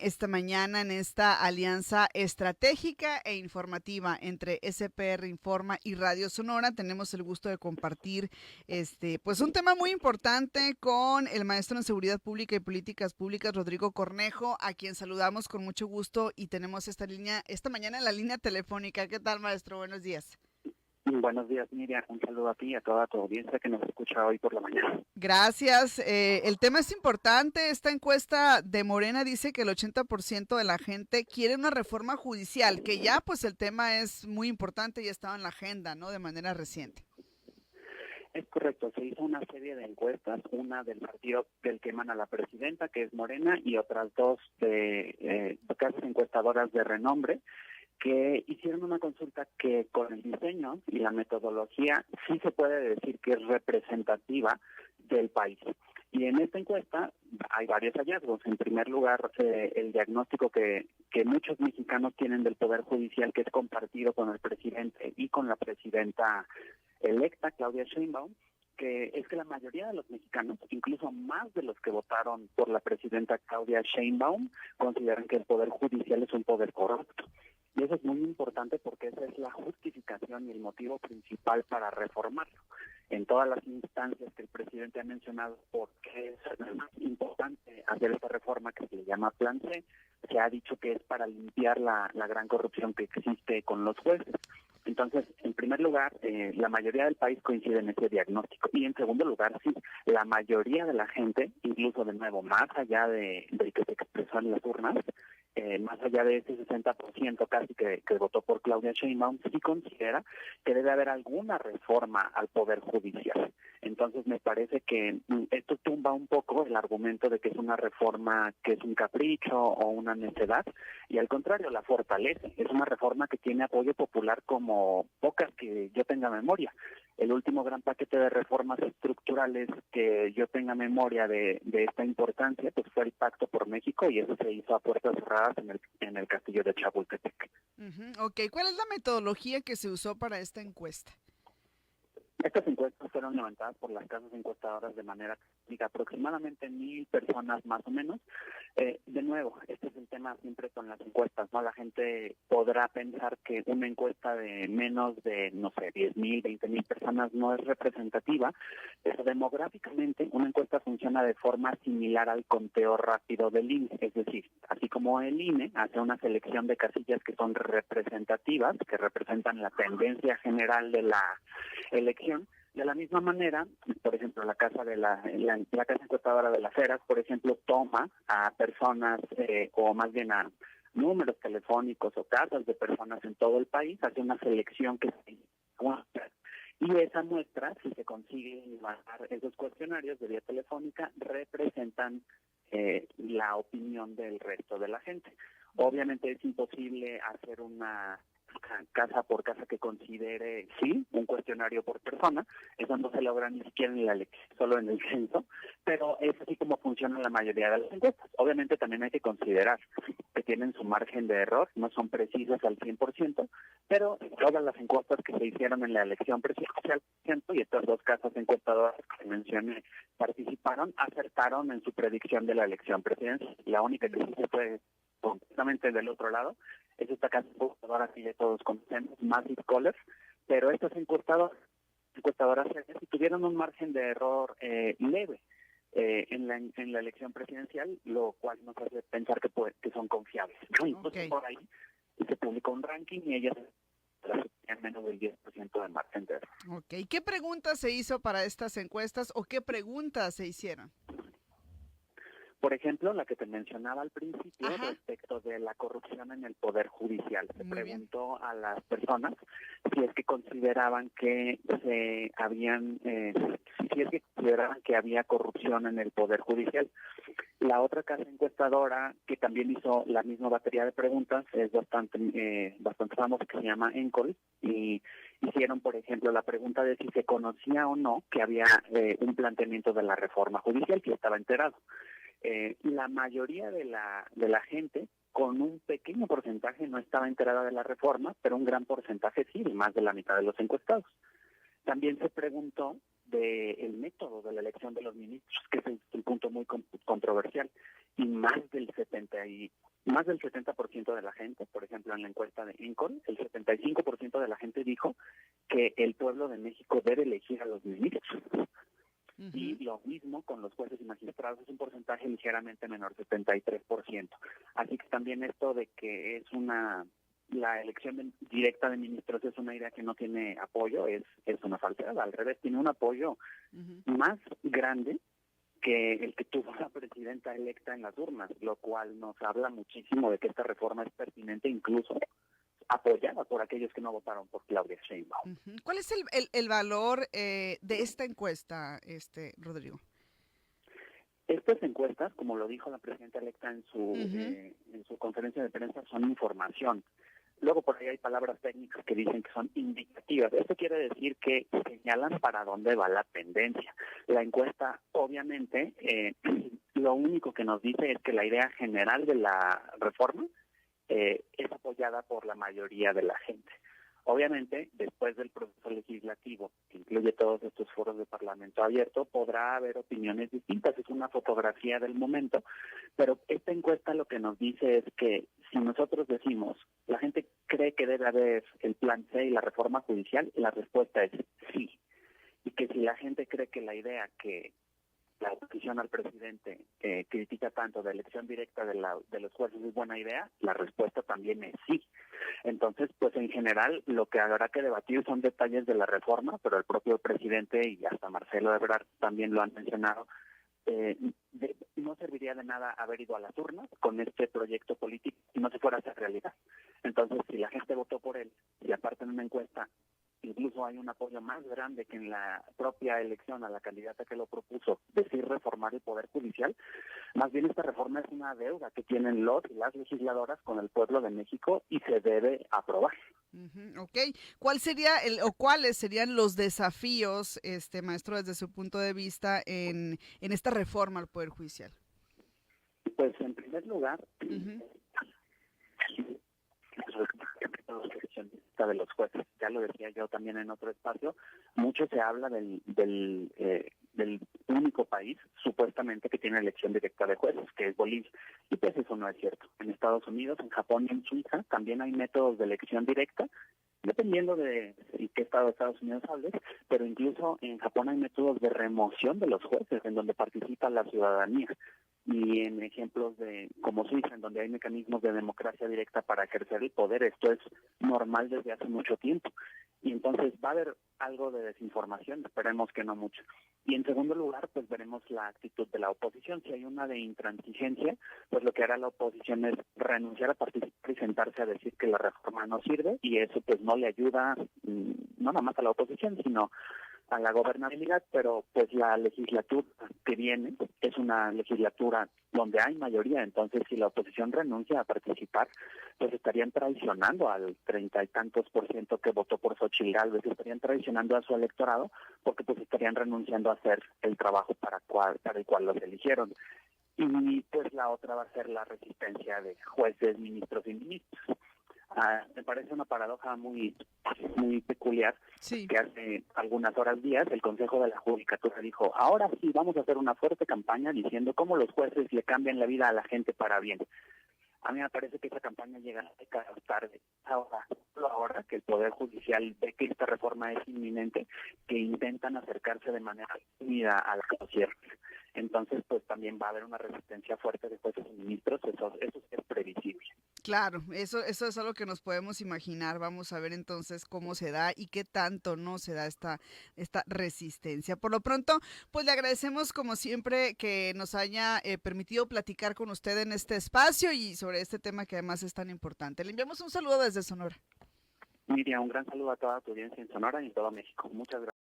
esta mañana en esta alianza estratégica e informativa entre SPR Informa y Radio Sonora. Tenemos el gusto de compartir pues un tema muy importante con el maestro en Seguridad Pública y Políticas Públicas, Rodrigo Cornejo, a quien saludamos con mucho gusto y tenemos esta mañana en la línea telefónica. ¿Qué tal, maestro? Buenos días. Buenos días, Miriam. Un saludo a ti y a toda tu audiencia que nos escucha hoy por la mañana. Gracias. El tema es importante. Esta encuesta de Morena dice que el 80% de la gente quiere una reforma judicial, que ya pues el tema es muy importante y ha estado en la agenda, ¿no? De manera reciente. Es correcto, se hizo una serie de encuestas, una del partido del que emana la presidenta, que es Morena, y otras dos de casas encuestadoras de renombre, que hicieron una consulta que con el diseño y la metodología sí se puede decir que es representativa del país. Y en esta encuesta hay varios hallazgos. En primer lugar, el diagnóstico que muchos mexicanos tienen del Poder Judicial, que es compartido con el presidente y con la presidenta electa, Claudia Sheinbaum, que es que la mayoría de los mexicanos, incluso más de los que votaron por la presidenta Claudia Sheinbaum, consideran que el Poder Judicial es un poder corrupto. Y eso es muy importante porque esa es la justificación y el motivo principal para reformarlo. En todas las instancias que el presidente ha mencionado porque es más importante hacer esta reforma que se le llama Plan C, se ha dicho que es para limpiar la gran corrupción que existe con los jueces. Entonces, en primer lugar, la mayoría del país coincide en ese diagnóstico. Y en segundo lugar, sí, la mayoría de la gente, incluso de nuevo, más allá del que se expresó en las urnas, más allá de ese 60% casi que votó por Claudia Sheinbaum, sí considera que debe haber alguna reforma al Poder Judicial. Entonces me parece que esto tumba un poco el argumento de que es una reforma que es un capricho o una necedad, y al contrario, la fortalece. Es una reforma que tiene apoyo popular como pocas que yo tenga memoria. El último gran paquete de reformas estructurales que yo tenga memoria de esta importancia, pues fue el Pacto por México, y eso se hizo a puertas cerradas en el castillo de Chapultepec. Ok, ¿cuál es la metodología que se usó para esta encuesta? Estas encuestas fueron levantadas por las casas encuestadoras de manera técnica, aproximadamente 1,000 personas más o menos. De nuevo, este es el tema siempre con las encuestas, ¿no? La gente podrá pensar que una encuesta de menos de, no sé, 10,000, 20,000 personas no es representativa, pero demográficamente una encuesta funciona de forma similar al conteo rápido del INE, es decir, así como el INE hace una selección de casillas que son representativas, que representan la tendencia general de la elección. De la misma manera, por ejemplo, la casa encuestadora de las Heras, por ejemplo, toma a personas o más bien a números telefónicos o casas de personas en todo el país, hace una selección que se muestra. Y esa muestra, si se consigue bajar esos cuestionarios de vía telefónica, representan la opinión del resto de la gente. Obviamente es imposible hacer una casa por casa que considere, sí, un cuestionario por persona. Eso no se logra ni siquiera en la elección, solo en el censo, pero es así como funciona la mayoría de las encuestas. Obviamente también hay que considerar que tienen su margen de error, no son precisas al 100%, pero todas las encuestas que se hicieron en la elección presidencial, y estas dos casas encuestadoras que mencioné participaron, acertaron en su predicción de la elección presidencial. La única que sí se fue completamente del otro lado es esta casa encuestadora que ya todos conocemos, Massive Caller, pero estas encuestadoras si tuvieron un margen de error leve en la elección presidencial, lo cual nos hace pensar que son confiables, ¿no? Entonces por ahí se publicó un ranking y ellas en menos del 10% de margen de error. Ok, ¿qué preguntas se hizo para estas encuestas o qué preguntas se hicieron? Por ejemplo, la que te mencionaba al principio, Ajá. respecto de la corrupción en el Poder Judicial. Se Muy bien. preguntó a las personas si es que consideraban que había corrupción en el Poder Judicial. La otra casa encuestadora que también hizo la misma batería de preguntas es bastante famosa, que se llama Encol, y hicieron, por ejemplo, la pregunta de si se conocía o no que había un planteamiento de la reforma judicial, que estaba enterado. La mayoría de la gente, con un pequeño porcentaje, no estaba enterada de la reforma, pero un gran porcentaje sí, más de la mitad de los encuestados. También se preguntó del método de la elección de los ministros, que es un punto muy controversial, y más del Más del 70% de la gente, por ejemplo, en la encuesta de Encol, el 75% de la gente dijo que el pueblo de México debe elegir a los ministros. Y lo mismo con los jueces y magistrados, es un porcentaje ligeramente menor, 73%. Así que también esto de que la elección directa de ministros es una idea que no tiene apoyo, es una falsedad. Al revés, tiene un apoyo más grande que el que tuvo la presidenta electa en las urnas, lo cual nos habla muchísimo de que esta reforma es pertinente, incluso apoyada por aquellos que no votaron por Claudia Sheinbaum. ¿Cuál es el valor de esta encuesta, Rodrigo? Estas encuestas, como lo dijo la presidenta electa en su conferencia de prensa, son información. Luego por ahí hay palabras técnicas que dicen que son indicativas. Esto quiere decir que señalan para dónde va la tendencia. La encuesta, obviamente, lo único que nos dice es que la idea general de la reforma es apoyada por la mayoría de la gente. Obviamente, después del proceso legislativo, que incluye todos estos foros de Parlamento abierto, podrá haber opiniones distintas, es una fotografía del momento, pero esta encuesta lo que nos dice es que si nosotros decimos, la gente cree que debe haber el plan C y la reforma judicial, la respuesta es sí. Y que si la gente cree que la idea que la oposición al presidente critica tanto de elección directa de los jueces es buena idea, la respuesta también es sí. Entonces, pues en general lo que habrá que debatir son detalles de la reforma, pero el propio presidente y hasta Marcelo Ebrard también lo han mencionado, no serviría de nada haber ido a las urnas con este proyecto político si no se fuera a hacer realidad. Entonces, si la gente votó por él, y aparte en una encuesta incluso hay un apoyo más grande que en la propia elección a la candidata que lo propuso, decir reformar el Poder Judicial, más bien esta reforma es una deuda que tienen los y las legisladoras con el pueblo de México y se debe aprobar. Ok, ¿cuál sería o cuáles serían los desafíos, maestro, desde su punto de vista en esta reforma al Poder Judicial? Pues en primer lugar, de los jueces, ya lo decía yo también en otro espacio, mucho se habla del único país supuestamente que tiene elección directa de jueces, que es Bolivia, y pues eso no es cierto. En Estados Unidos, en Japón y en Suiza también hay métodos de elección directa, dependiendo de qué estado de Estados Unidos hables, pero incluso en Japón hay métodos de remoción de los jueces, en donde participa la ciudadanía, y en ejemplos como Suiza, en donde hay mecanismos de democracia directa para ejercer el poder. Esto es normal desde hace mucho tiempo. Y entonces va a haber algo de desinformación, esperemos que no mucho. Y en segundo lugar, pues veremos la actitud de la oposición. Si hay una de intransigencia, pues lo que hará la oposición es renunciar a participar y sentarse a decir que la reforma no sirve, y eso pues no le ayuda no nada más a la oposición, sino a la gobernabilidad, pero pues la legislatura que viene es una legislatura donde hay mayoría, entonces si la oposición renuncia a participar, pues estarían traicionando al 30 y tantos % que votó por Xochitl Gálvez, estarían traicionando a su electorado, porque pues estarían renunciando a hacer el trabajo para el cual los eligieron. Y pues la otra va a ser la resistencia de jueces, ministros y ministros. Me parece una paradoja muy peculiar, sí, que hace algunas horas días el Consejo de la Judicatura dijo, ahora sí vamos a hacer una fuerte campaña diciendo cómo los jueces le cambian la vida a la gente para bien. A mí me parece que esa campaña llega tarde. Ahora que el Poder Judicial ve que esta reforma es inminente, que intentan acercarse de manera tímida a la sociedad. Entonces, pues también va a haber una resistencia fuerte de jueces y ministros, eso es previsible. Claro, eso es algo que nos podemos imaginar. Vamos a ver entonces cómo se da y qué tanto no se da esta resistencia. Por lo pronto, pues le agradecemos como siempre que nos haya permitido platicar con usted en este espacio y sobre este tema que además es tan importante. Le enviamos un saludo desde Sonora. Miriam, un gran saludo a toda tu audiencia en Sonora y en todo México. Muchas gracias.